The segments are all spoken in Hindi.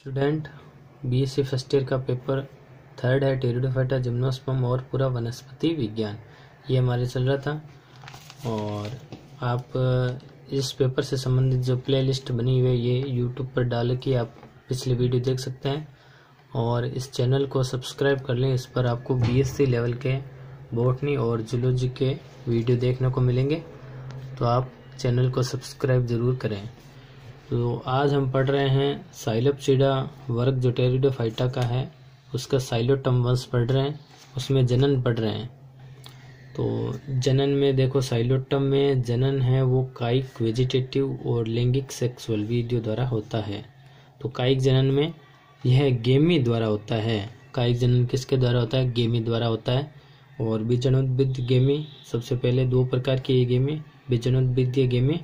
स्टूडेंट बीएससी फर्स्ट ईयर का पेपर थर्ड है टेरिडोफाइटा जिम्नोस्पर्म और पूरा वनस्पति विज्ञान, ये हमारे चल रहा था। और आप इस पेपर से संबंधित जो प्लेलिस्ट बनी हुई है ये यूट्यूब पर डाल के आप पिछले वीडियो देख सकते हैं और इस चैनल को सब्सक्राइब कर लें। इस पर आपको बीएससी लेवल के बॉटनी और जूलॉजी के वीडियो देखने को मिलेंगे, तो आप चैनल को सब्सक्राइब ज़रूर करें। तो आज हम पढ़ रहे हैं साइलोपसीडा वर्ग जो टेरिडोफाइटा का है, उसका साइलोटम वंश पढ़ रहे हैं, उसमें जनन पढ़ रहे हैं। तो जनन में देखो, साइलोटम में जनन है वो कायिक वेजिटेटिव और लैंगिक सेक्सुअल वीडियो द्वारा होता है। तो कायिक जनन में यह गेमी द्वारा होता है। कायिक जनन किसके द्वारा होता है? गेमी द्वारा होता है। और बीजाणुद्भिद गेमी, सबसे पहले दो प्रकार की ये गेमी, बीजाणुद्भिदीय गेमी।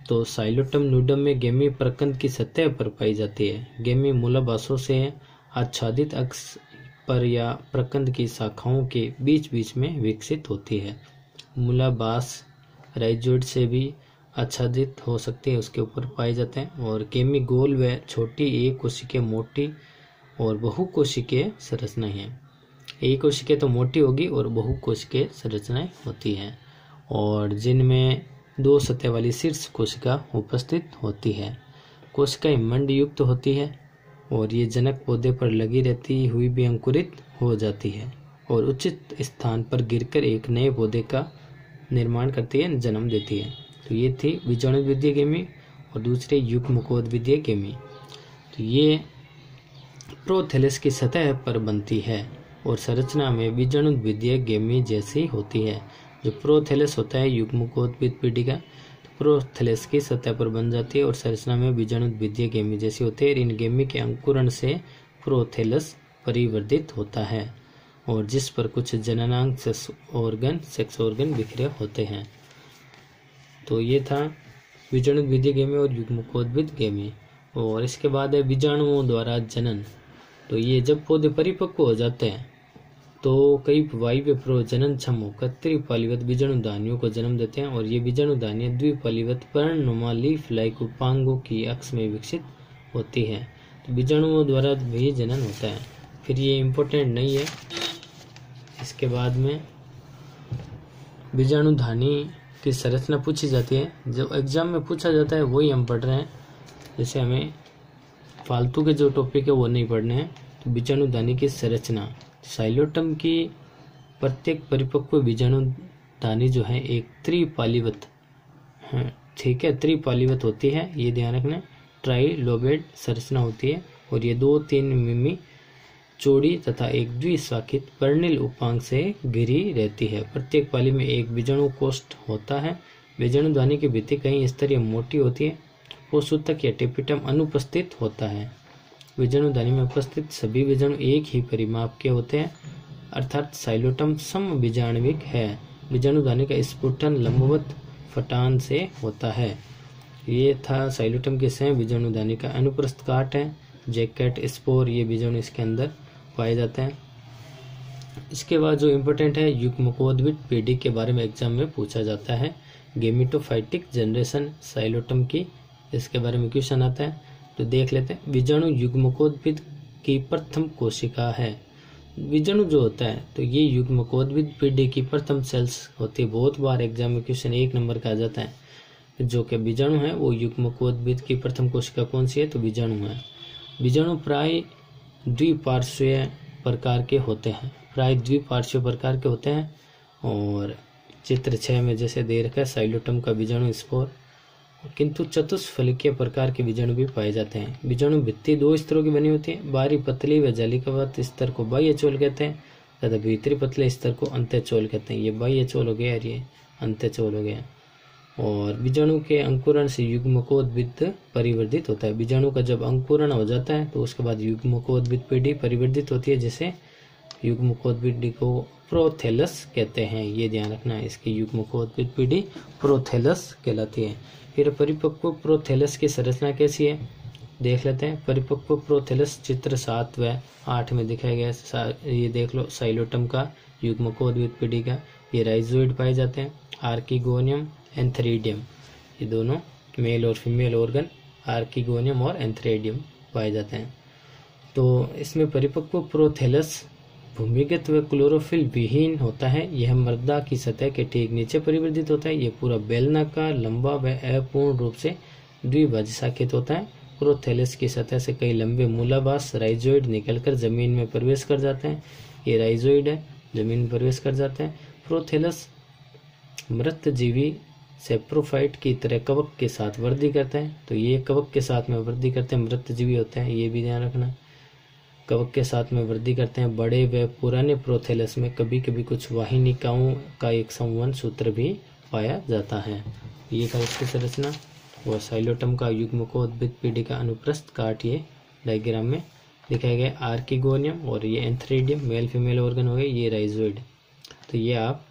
तो साइलोटम नूडम में गेमी प्रकंद की सतह पर पाई जाती है। गेमी मूलाभासों से आच्छादित अक्ष पर या प्रकंद की शाखाओं के बीच बीच में विकसित होती है। मूलाभास राइजोइड से भी आच्छादित हो सकती है, उसके ऊपर पाए जाते हैं। और गेमी गोल व छोटी एक कोशिकीय मोटी और बहुकोशिकीय संरचनाएं हैं। एक कोशिकीय तो मोटी होगी और बहुकोशिकीय संरचनाएं होती हैं, और जिनमें दो सतह वाली शीर्ष कोशिका उपस्थित होती है। कोशिकाएं मंड युक्त होती है और ये जनक पौधे पर लगी रहती हुई भी अंकुरित हो जाती है और उचित स्थान पर गिरकर एक नए पौधे का निर्माण करती है, जन्म देती है। तो ये थी बीजाणुद्भिदीय गेमी और दूसरे युग्मकोद्भिदीय गेमी। तो ये प्रोथैलस की सतह पर बनती है और संरचना में बीजाणुद्भिदीय गेमी जैसी होती है। जो प्रोथैलस होता है युग्मकोद्भिद पीढ़ी का, तो प्रोथैलस की सतह पर बन जाती है और संरचना में बीजाणुद्भिदीय गेमी जैसी होती है। इन गेमी के अंकुरण से प्रोथैलस परिवर्धित होता है और जिस पर कुछ जननांग सेक्स ऑर्गन बिखरे होते हैं। तो ये था बीजाणुद्भिदीय गेमी और युग्मकोद्भिद गेमी। और इसके बाद है बीजाणुओं द्वारा जनन। तो ये जब पौधे परिपक्व हो जाते हैं तो कई वायव्य प्रजनन क्षम होकर त्रिपालीवत बीजाणुधानियों को जन्म देते हैं और ये बीजाणुधानियां द्विपालीवत पर्णनुमा लीफ लाइक उपांगों की अक्ष में विकसित होती है। तो बीजाणुओं द्वारा भी जनन होता है। फिर ये इम्पोर्टेंट नहीं है। इसके बाद में बीजाणुधानी की संरचना पूछी जाती है, जो एग्जाम में पूछा जाता है वही हम पढ़ रहे हैं। जैसे हमें फालतू के जो टॉपिक है वो नहीं पढ़ने हैं। तो बीजाणुधानी की संरचना, साइलोटम की प्रत्येक परिपक्व बीजाणुधानी जो है एक त्रिपालीवत, ठीक है, त्रिपालीवत होती है, ये ध्यान रखना। ट्राइलोबेड संरचना होती है और ये 2-3 मिमी चौड़ी तथा एक द्विशाखित पर्णिल उपांग से घिरी रहती है। प्रत्येक पाली में एक बीजाणु कोष्ठ होता है। बीजाणुधानी की भित्ति कहीं स्तरीय मोटी होती है। कोषूतक या टेपिटम अनुपस्थित होता है। बीजाणुधानी में उपस्थित सभी बीजाणु एक ही परिमाप के होते हैं, अर्थात साइलोटम समबीजाणविक है। बीजाणुधानी का स्फुटन लंबवत फटान से होता है। ये था साइलोटम के सह बीजाणुधानी का अनुप्रस्थ काट है, जैकेट स्पोर, ये बीजाणु इसके अंदर पाए जाते हैं। इसके बाद जो इम्पोर्टेंट है, युग्मकोद्भिद पीढ़ी के बारे में एग्जाम में पूछा जाता है। गेमिटोफाइटिक जनरेशन साइलोटम की, इसके बारे में क्वेश्चन आता है, तो देख लेते हैं। बीजाणु युग्मकोद्भिद की प्रथम कोशिका है। बीजाणु जो होता है तो ये युग्मकोद्भिद पीढ़ी की प्रथम सेल्स होती है। बहुत बार एग्जाम में क्वेश्चन 1 नंबर का आ जाता है। जो कि बीजाणु है वो युग्मकोद्भिद की प्रथम कोशिका कौन सी है? तो बीजाणु है। बीजाणु प्राय द्विपार्श्वीय प्रकार के होते हैं, और चित्र 6 में जैसे दे रखा है साइलोटम का बीजाणु स्पोर, किंतु चतुष्फलकीय प्रकार के बीजाणु भी पाए जाते हैं। बीजाणु भित्ति 2 स्तरों की बनी होती है। बाहरी पतली व जालिकावत स्तर को बाह्य चोल कहते हैं तथा भीतरी पतले स्तर को अंत्यचोल कहते हैं। ये बाह्य चोल हो गया और ये अंत्यचोल हो गया। और बीजाणु के अंकुरण से युग्मकोद्भिद परिवर्धित होता है। बीजाणु का जब अंकुरण हो जाता है तो उसके बाद युग्मकोद्भिद पीढ़ी परिवर्धित होती है, जिसे युग्मकोद्भिद को प्रोथैलस कहते हैं। ये ध्यान रखना है, इसकी युग्मकोद्भिद पीढ़ी प्रोथैलस कहलाती है। फिर परिपक्व प्रोथैलस की संरचना कैसी है देख लेते हैं। परिपक्व प्रोथैलस चित्र 7 व 8 में दिखाया गया। ये देख लो, साइलोटम का युग्मकोद्भिद पीढ़ी का ये राइजोइड पाए जाते हैं। आर्किगोनियम, एंथेरिडियम, ये दोनों मेल और फीमेल ऑर्गन आर्किगोनियम और एंथ्रेडियम पाए जाते हैं। तो इसमें परिपक्व प्रोथैलस भूमिगत व क्लोरोफिल विहीन होता है। यह मृदा की सतह के ठीक नीचे परिवर्धित होता है। यह पूरा बेलनाकार, लंबा व अपूर्ण रूप से द्विभाज्य शाखित होता है। प्रोथैलस की सतह से कई लंबे मूलाभास राइजोइड निकलकर जमीन में प्रवेश कर जाते हैं। ये राइजोइड है, जमीन में प्रवेश कर जाते हैं। प्रोथैलस मृतजीवी सेप्रोफाइट की तरह कवक के साथ वृद्धि करते हैं। तो ये कवक के साथ में वृद्धि करते हैं, मृतजीवी होते हैं, ये भी ध्यान रखना। कवक के साथ में वृद्धि करते हैं। बड़े व पुराने प्रोथैलस में कभी कभी कुछ वाहिनिकाओं का एक संवहन सूत्र भी पाया जाता है। ये था इसकी संरचना। और साइलोटम का युग्मकोद्भिद पीढ़ी का अनुप्रस्थ काट ये डायग्राम में दिखाया गया। आर्किगोनियम और ये एंथ्रेडियम मेल फीमेल ऑर्गन हो गए, ये राइजोइड। तो ये आप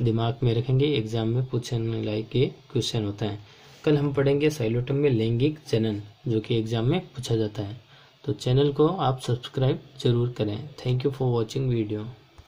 दिमाग में रखेंगे, एग्जाम में पूछने लायक ये क्वेश्चन होता है। कल हम पढ़ेंगे साइलोटम में लैंगिक जनन, जो कि एग्जाम में पूछा जाता है। तो चैनल को आप सब्सक्राइब जरूर करें। Thank you for watching video.